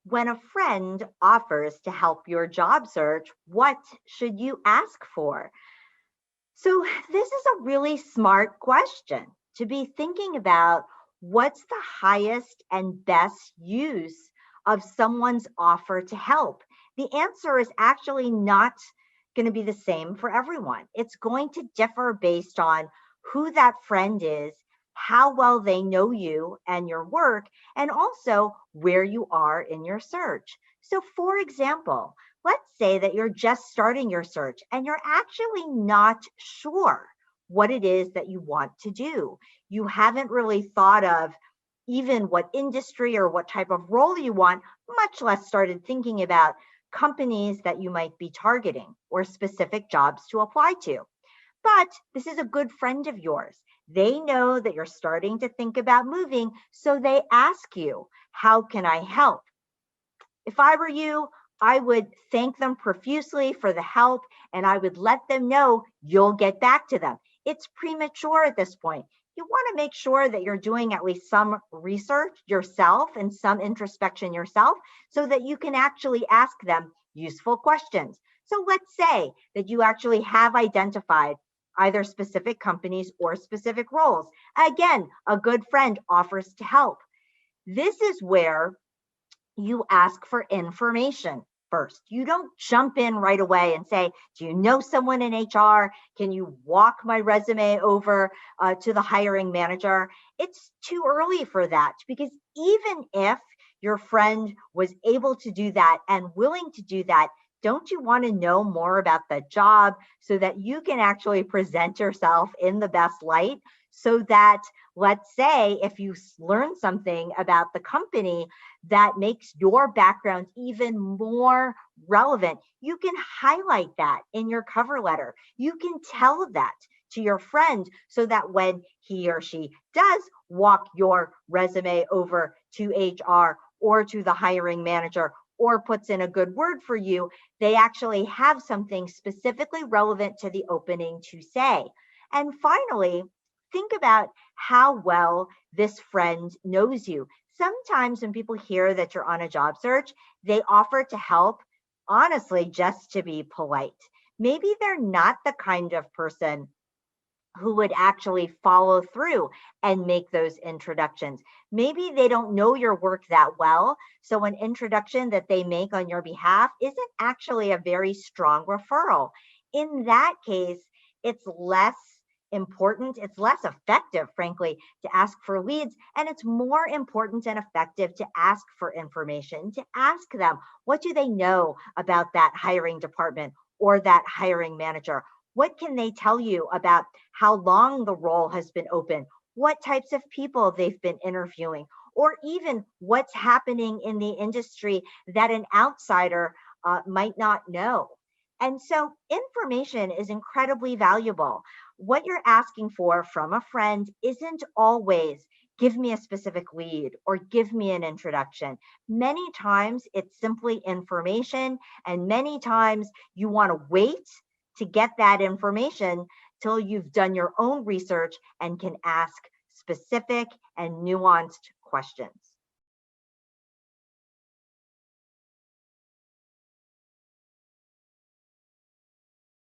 When a friend offers to help your job search, what should you ask for? So, this is a really smart question to be thinking about what's the highest and best use of someone's offer to help. The answer is actually not going to be the same for everyone. It's going to differ based on who that friend is, how well they know you and your work, and also where you are in your search. So, for example, let's say that you're just starting your search and you're actually not sure what it is that you want to do. You haven't really thought of even what industry or what type of role you want, much less started thinking about companies that you might be targeting or specific jobs to apply to. But this is a good friend of yours. They know that you're starting to think about moving, so they ask you, how can I help? If I were you, I would thank them profusely for the help and I would let them know you'll get back to them. It's premature at this point. You want to make sure that you're doing at least some research yourself and some introspection yourself so that you can actually ask them useful questions. So let's say that you actually have identified either specific companies or specific roles. Again, a good friend offers to help. This is where you ask for information first. You don't jump in right away and say, do you know someone in HR? Can you walk my resume over to the hiring manager? It's too early for that because even if your friend was able to do that and willing to do that, don't you want to know more about the job so that you can actually present yourself in the best light? So that, let's say, if you learn something about the company that makes your background even more relevant, you can highlight that in your cover letter. You can tell that to your friend so that when he or she does walk your resume over to HR or to the hiring manager or puts in a good word for you, they actually have something specifically relevant to the opening to say. And finally, think about how well this friend knows you. Sometimes when people hear that you're on a job search, they offer to help, honestly, just to be polite. Maybe they're not the kind of person who would actually follow through and make those introductions. Maybe they don't know your work that well. So, an introduction that they make on your behalf isn't actually a very strong referral. In that case, it's less important, it's less effective, frankly, to ask for leads. And it's more important and effective to ask for information, to ask them, what do they know about that hiring department or that hiring manager? What can they tell you about how long the role has been open, what types of people they've been interviewing, or even what's happening in the industry that an outsider might not know? And so information is incredibly valuable. What you're asking for from a friend isn't always give me a specific lead or give me an introduction. Many times it's simply information, and many times you want to wait to get that information till you've done your own research and can ask specific and nuanced questions.